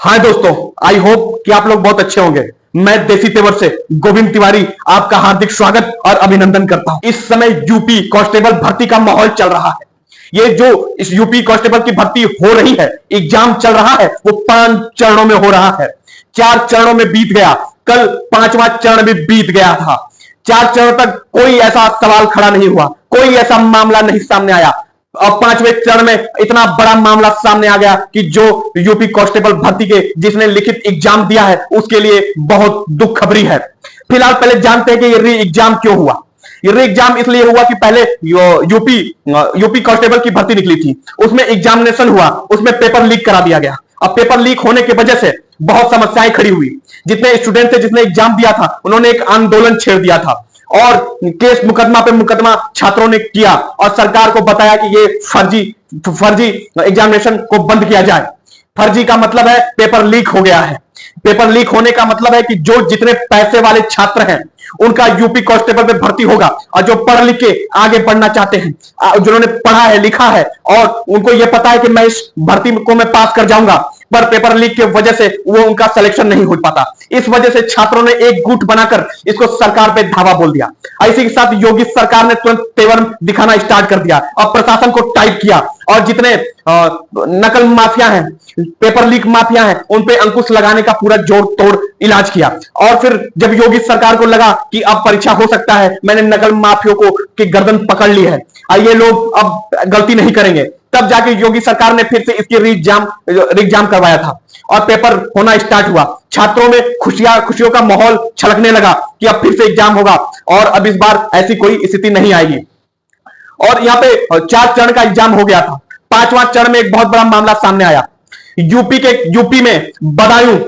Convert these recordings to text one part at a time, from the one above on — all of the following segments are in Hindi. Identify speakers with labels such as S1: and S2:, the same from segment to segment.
S1: हाय दोस्तों, आई होप कि आप लोग बहुत अच्छे होंगे। मैं देसी तेवर से गोविंद तिवारी आपका हार्दिक स्वागत और अभिनंदन करता हूं। इस समय यूपी कांस्टेबल भर्ती का माहौल चल रहा है। ये जो इस यूपी कांस्टेबल की भर्ती हो रही है, एग्जाम चल रहा है, वो 5 चरणों में हो रहा है। 4 चरणों में बीत गया, कल 5वां चरण भी बीत गया था। 4 चरण तक कोई ऐसा सवाल खड़ा नहीं हुआ, कोई ऐसा मामला नहीं सामने आया। अब 5वें चरण में इतना बड़ा मामला सामने आ गया कि जो यूपी कांस्टेबल भर्ती के जिसने लिखित एग्जाम दिया है उसके लिए बहुत दुख खबरी है। फिलहाल पहले जानते हैं कि ये री एग्जाम क्यों हुआ। ये री एग्जाम इसलिए हुआ कि पहले यूपी कांस्टेबल की भर्ती निकली थी, उसमें एग्जामिनेशन हुआ, उसमें पेपर लीक करा दिया गया। अब पेपर लीक होने की वजह से बहुत समस्याएं खड़ी हुई। जितने स्टूडेंट थे जिसने एग्जाम दिया था उन्होंने एक आंदोलन छेड़ दिया था और केस मुकदमा पे मुकदमा छात्रों ने किया और सरकार को बताया कि ये फर्जी एग्जामिनेशन को बंद किया जाए। फर्जी का मतलब है पेपर लीक हो गया है। पेपर लीक होने का मतलब है कि जो जितने पैसे वाले छात्र हैं उनका यूपी कांस्टेबल में भर्ती होगा, और जो पढ़ लिख के आगे बढ़ना चाहते हैं, जिन्होंने पढ़ा है लिखा है और उनको यह पता है कि मैं इस भर्ती को मैं पास कर जाऊंगा, पर पेपर लीक की वजह से वो उनका सिलेक्शन नहीं हो पाता। इस वजह से छात्रों ने एक गुट बनाकर इसको सरकार पे धावा बोल दिया। इसी के साथ योगी सरकार ने तुरंत तेवर दिखाना स्टार्ट कर दिया और प्रशासन को टाइट किया और जितने नकल माफिया हैं, पेपर लीक माफिया हैं, उन पे अंकुश लगाने का पूरा जोड़ तोड़ इलाज किया। और फिर जब योगी सरकार को लगा कि अब परीक्षा हो सकता है, मैंने नकल माफियों को की गर्दन पकड़ ली है, ये लोग अब गलती नहीं करेंगे, तब जाके योगी सरकार ने फिर से इसकी री एग्जाम करवाया था और पेपर होना स्टार्ट हुआ। छात्रों में खुशियों का माहौल छलकने लगा कि अब फिर से एग्जाम होगा और अब इस बार ऐसी कोई स्थिति नहीं आएगी। और यहाँ पे 4 चरण का एग्जाम हो गया था। 5वां चरण में एक बहुत बड़ा मामला सामने आया। यूपी में बदायूं,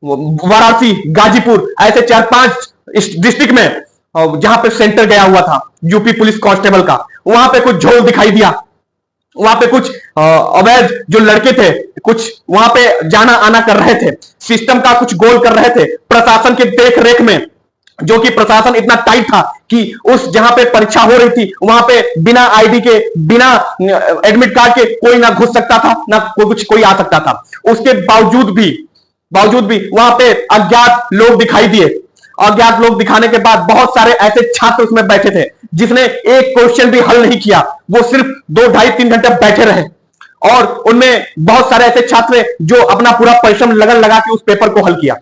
S1: वाराणसी, गाजीपुर, ऐसे 4-5 डिस्ट्रिक्ट में जहां पे सेंटर गया हुआ था यूपी पुलिस कांस्टेबल का, वहां पे कुछ झोल दिखाई दिया। वहां पे कुछ अवैध जो लड़के थे कुछ वहां पे जाना आना कर रहे थे, सिस्टम का कुछ गोल कर रहे थे प्रशासन के देख रेख में, जो कि प्रशासन इतना टाइट था कि उस जहां पे परीक्षा हो रही थी वहां पे बिना आईडी के, बिना एडमिट कार्ड के कोई ना घुस सकता था, ना कोई आ सकता था। उसके बावजूद भी वहां पे अज्ञात लोग दिखाई दिए। अज्ञात लोग दिखाने के बाद बहुत सारे ऐसे छात्र उसमें बैठे थे जिसने एक क्वेश्चन भी हल नहीं किया। वो सिर्फ 2, 2.5, 3 घंटे बैठे रहे और उनमें बहुत सारे ऐसे छात्र जो अपना पूरा परिश्रम लगन लगा के उस पेपर को हल किया।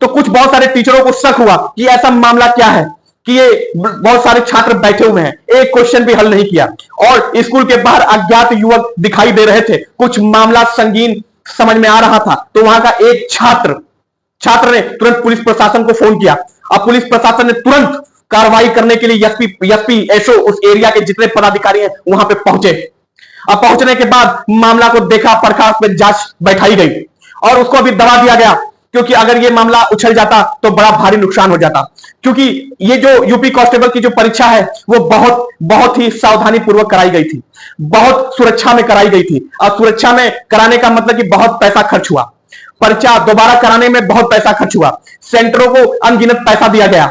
S1: तो कुछ बहुत सारे टीचरों को शक हुआ कि ऐसा मामला क्या है कि ये बहुत सारे छात्र बैठे हुए हैं, एक क्वेश्चन भी हल नहीं किया और स्कूल के बाहर अज्ञात युवक दिखाई दे रहे थे। कुछ मामला संगीन समझ में आ रहा था, तो वहां का एक छात्र ने तुरंत पुलिस प्रशासन को फोन किया। अब पुलिस प्रशासन ने तुरंत कार्रवाई करने के लिए एसपी एसओ उस एरिया के जितने पदाधिकारी हैं वहां पे पहुंचे। अब पहुंचने के बाद मामला को देखा परखा, उस पर जांच बैठाई गई और उसको अभी दबा दिया गया, क्योंकि अगर ये मामला उछल जाता तो बड़ा भारी नुकसान हो जाता। क्योंकि ये जो यूपी कांस्टेबल की जो परीक्षा है वो बहुत ही सावधानी पूर्वक कराई गई थी, बहुत सुरक्षा में कराई गई थी। और सुरक्षा में कराने का मतलब कि बहुत पैसा खर्च हुआ, परीक्षा दोबारा कराने में बहुत पैसा खर्च हुआ, सेंटरों को अनगिनत पैसा दिया गया,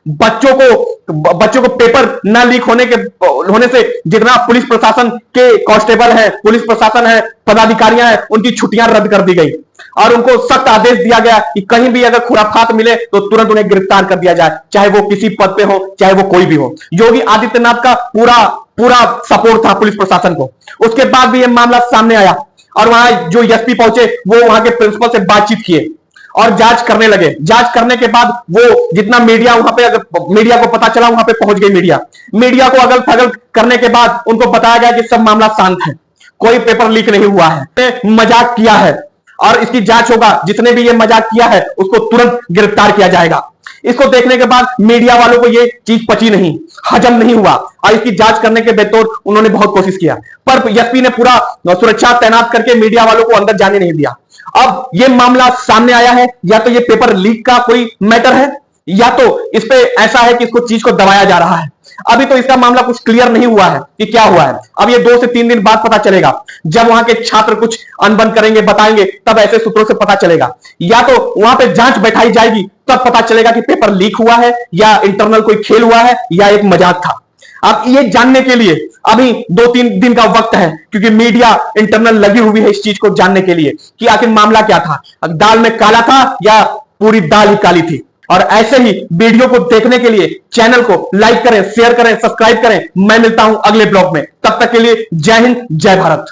S1: बच्चों को पेपर न लीक होने से जितना पुलिस प्रशासन के कांस्टेबल है, पुलिस प्रशासन है, पदाधिकारियां हैं, उनकी छुट्टियां रद्द कर दी गई और उनको सख्त आदेश दिया गया कि कहीं भी अगर खुराफात मिले तो तुरंत उन्हें गिरफ्तार कर दिया जाए, चाहे वो किसी पद पे हो, चाहे वो कोई भी हो। योगी आदित्यनाथ का पूरा सपोर्ट था पुलिस प्रशासन को। उसके बाद भी यह मामला सामने आया और वहां जो एसपी पहुंचे वो वहां के प्रिंसिपल से बातचीत किए और जांच करने लगे। जांच करने के बाद वो जितना मीडिया वहां पे, अगर मीडिया को पता चला, वहां पे पहुंच गई मीडिया को अगल थगल करने के बाद उनको बताया गया कि सब मामला शांत है, कोई पेपर लीक नहीं हुआ है, मजाक किया है और इसकी जांच होगा, जितने भी ये मजाक किया है उसको तुरंत गिरफ्तार किया जाएगा। इसको देखने के बाद मीडिया वालों को ये चीज पची नहीं, हजम नहीं हुआ और इसकी जांच करने के बेतौर उन्होंने बहुत कोशिश किया, पर एसपी ने पूरा सुरक्षा तैनात करके मीडिया वालों को अंदर जाने नहीं दिया। अब ये मामला सामने आया है, या तो ये पेपर लीक का कोई मैटर है या तो इस पे ऐसा है कि इसको चीज को दबाया जा रहा है। अभी तो इसका मामला कुछ क्लियर नहीं हुआ है कि क्या हुआ है। अब ये 2 से 3 दिन बाद पता चलेगा, जब वहां के छात्र कुछ अनबन करेंगे, बताएंगे, तब ऐसे सूत्रों से पता चलेगा। या तो वहां पे जांच बैठाई जाएगी, तब पता चलेगा कि पेपर लीक हुआ है या इंटरनल कोई खेल हुआ है या एक मजाक था। अब ये जानने के लिए अभी 2-3 दिन का वक्त है, क्योंकि मीडिया इंटरनल लगी हुई है इस चीज को जानने के लिए कि आखिर मामला क्या था, दाल में काला था या पूरी दाल ही काली थी। और ऐसे ही वीडियो को देखने के लिए चैनल को लाइक करें, शेयर करें, सब्सक्राइब करें। मैं मिलता हूं अगले ब्लॉग में, तब तक के लिए जय हिंद, जय भारत।